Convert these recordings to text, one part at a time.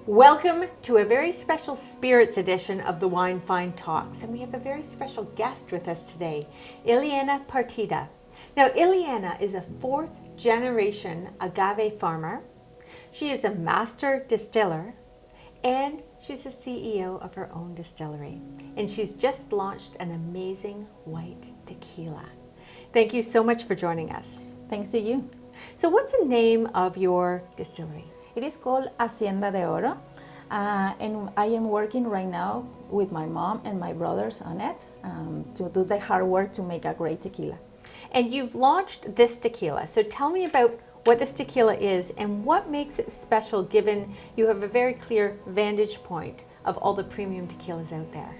Welcome to a very special spirits edition of the Wine Fine Talks, and we have a very special guest with us today, Illiana Partida. Now, Illiana is a fourth-generation agave farmer. She is a master distiller, and she's a CEO of her own distillery. And she's just launched an amazing white tequila. Thank you so much for joining us. Thanks to you. So what's the name of your distillery? It is called Hacienda de Oro, and I am working right now with my mom and my brothers on it to do the hard work to make a great tequila. And you've launched this tequila. So tell me about what this tequila is and what makes it special, given you have a very clear vantage point of all the premium tequilas out there.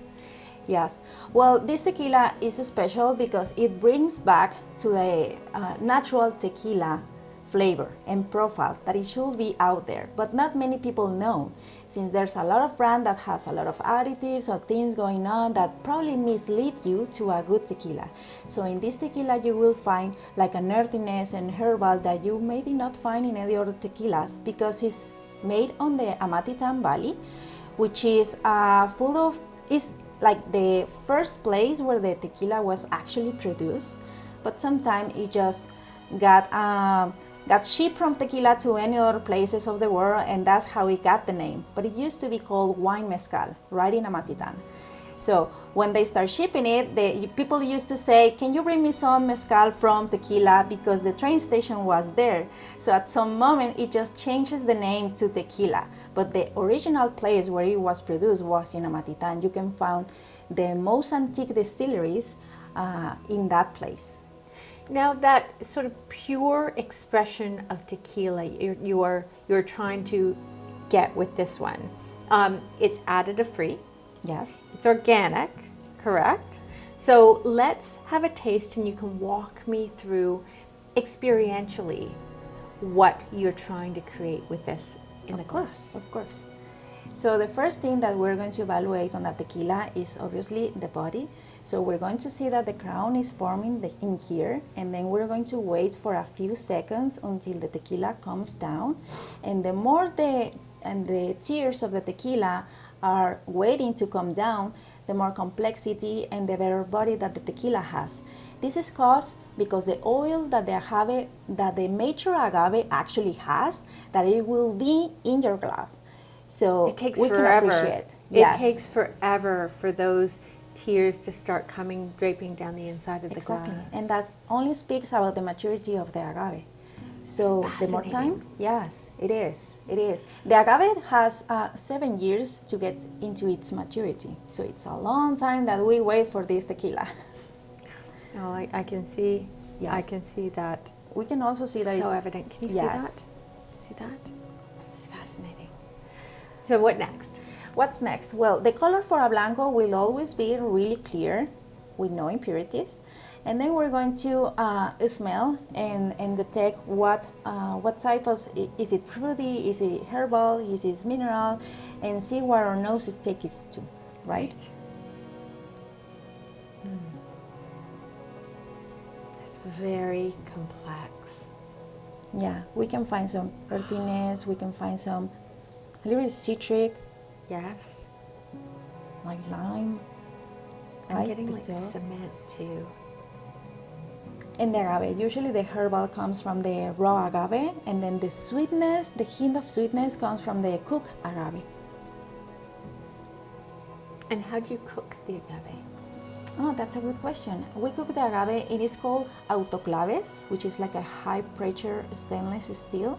Yes, well, this tequila is special because it brings back to the natural tequila flavor and profile that it should be out there, but not many people know, since there's a lot of brand that has a lot of additives or things going on that probably mislead you to a good tequila. So in this tequila you will find like an earthiness and herbal that you maybe not find in any other tequilas, because it's made on the Amatitan Valley, which is full of, is like the first place where the tequila was actually produced, but sometimes it just got shipped from tequila to any other places of the world, and that's how it got the name. But it used to be called wine mezcal, right in Amatitan. So when they start shipping it, people used to say, can you bring me some mezcal from Tequila, because the train station was there. So at some moment it just changes the name to Tequila, but the original place where it was produced was in Amatitan. You can find the most antique distilleries in that place. Now, that sort of pure expression of tequila you're trying to get with this one, it's additive-free. Yes. It's organic, correct? So let's have a taste, and you can walk me through experientially what you're trying to create with this in the glass. Of course. So the first thing that we're going to evaluate on that tequila is obviously the body. So we're going to see that the crown is forming in here, and then we're going to wait for a few seconds until the tequila comes down. And the more the tears of the tequila are waiting to come down, the more complexity and the better body that the tequila has. This is caused because the oils that the mature agave actually has, that it will be in your glass. So it takes we forever. Can appreciate. It takes forever for those tears to start draping down the inside of the glass. And that only speaks about the maturity of the agave. So the more time, yes, it is. The agave has 7 years to get into its maturity. So it's a long time that we wait for this tequila. Oh, I can see. Yes. I can see that. We can also see that so it's evident. Can you yes. see that? It's fascinating. So what next? What's next? Well, the color for a Blanco will always be really clear with no impurities. And then we're going to smell and detect what type of, is it fruity, is it herbal, is it mineral, and see where our nose take us to, right? It's very complex. Yeah, we can find some earthiness, we can find some a little bit citric. Yes. Like lime. I'm right? getting like cement too. And the agave, usually the herbal comes from the raw agave, and then the sweetness, the hint of sweetness comes from the cooked agave. And how do you cook the agave? Oh, that's a good question. We cook the agave, it is called autoclaves, which is like a high pressure stainless steel.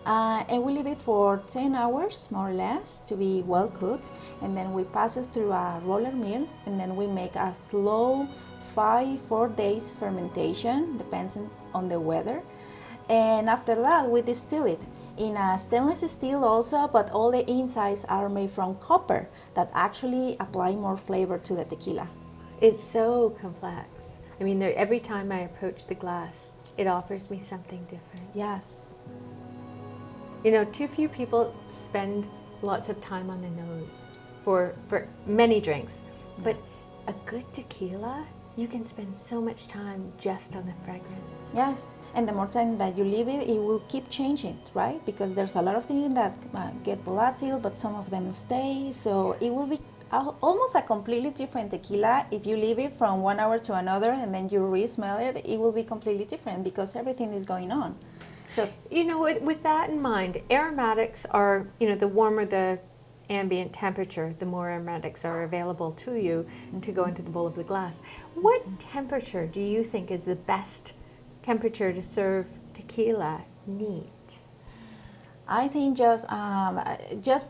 And we leave it for 10 hours, more or less, to be well cooked. And then we pass it through a roller mill, and then we make a slow 4 days fermentation, depends on the weather. And after that, we distill it in a stainless steel also, but all the insides are made from copper that actually apply more flavor to the tequila. It's so complex. I mean, every time I approach the glass, it offers me something different. Yes. You know, too few people spend lots of time on the nose for many drinks. But Yes. a good tequila, you can spend so much time just on the fragrance. Yes, And the more time that you leave it, it will keep changing, right? Because there's a lot of things that get volatile, but some of them stay. So it will be almost a completely different tequila. If you leave it from 1 hour to another and then you re-smell it, it will be completely different because everything is going on. So, with that in mind, aromatics are, the warmer the ambient temperature, the more aromatics are available to you to go into the bowl of the glass. What temperature do you think is the best temperature to serve tequila neat? I think just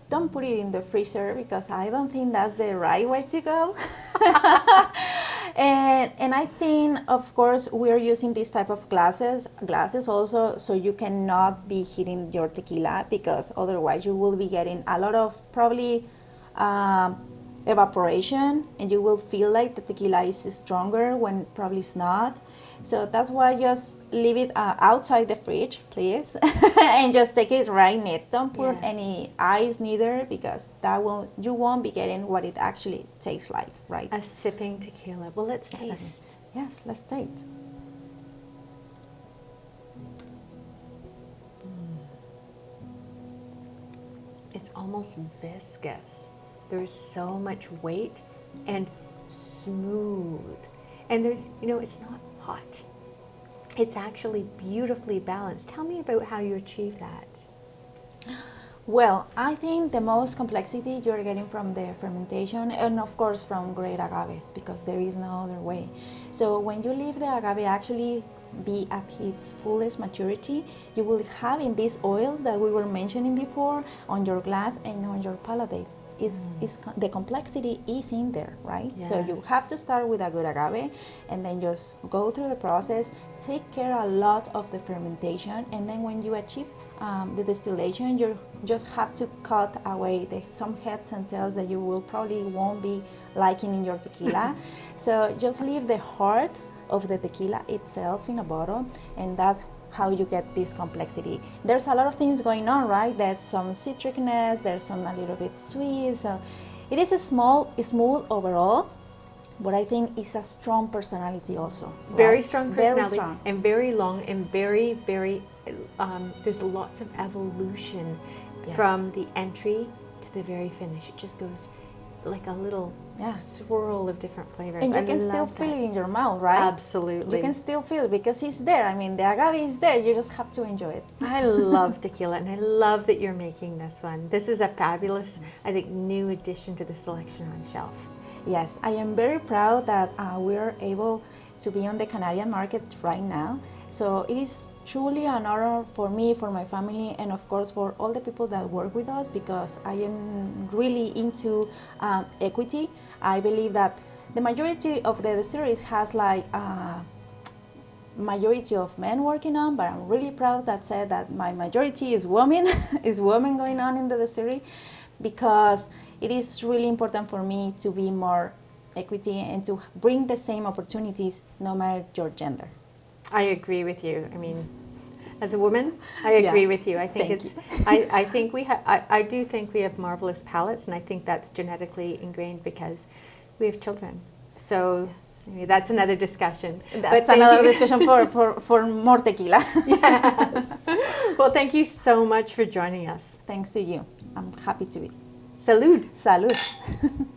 don't put it in the freezer because I don't think that's the right way to go. And I think, of course, we're using this type of glasses also, so you cannot be heating your tequila because otherwise you will be getting a lot of probably evaporation, and you will feel like the tequila is stronger when probably it's not. So that's why just leave it outside the fridge, please, and just take it right neat. Don't put any ice neither, because you won't be getting what it actually tastes like, right? A sipping tequila. Well, let's taste. Yes, let's taste. It's almost viscous. There's so much weight and smooth. And there's, it's not hot. It's actually beautifully balanced. Tell me about how you achieve that. Well, I think the most complexity you're getting from the fermentation, and of course from great agaves, because there is no other way. So when you leave the agave actually be at its fullest maturity, you will have in these oils that we were mentioning before on your glass and on your palate. The complexity is in there, right? Yes. So you have to start with a good agave and then just go through the process, take care a lot of the fermentation, and then when you achieve the distillation, you just have to cut away some heads and tails that you will probably won't be liking in your tequila. So just leave the heart of the tequila itself in a bottle, and that's how you get this complexity. There's a lot of things going on, right? There's some citricness, there's some a little bit sweet. So it is smooth overall, but I think it's a strong personality also. Right? Very strong personality, very strong. And very long, and very, very, there's lots of evolution from the entry to the very finish. It just goes like a little swirl of different flavors. And you can still feel it in your mouth, right? Absolutely. You can still feel it because it's there. I mean, the agave is there. You just have to enjoy it. I love tequila, and I love that you're making this one. This is a fabulous, I think, new addition to the selection on shelf. Yes, I am very proud that we're able to be on the Canadian market right now. So it is truly an honor for me, for my family, and of course for all the people that work with us, because I am really into equity. I believe that the majority of the distilleries has like majority of men working on, but I'm really proud that my majority is women, is women going on in the distillery, because it is really important for me to be more equity and to bring the same opportunities no matter your gender. I agree with you. I mean, as a woman, I agree with you. I think I do think we have marvelous palates, and I think that's genetically ingrained because we have children. So that's another discussion. That's another discussion for more tequila. Yes. Well, thank you so much for joining us. Thanks to you. I'm happy to be. Salud. Salud.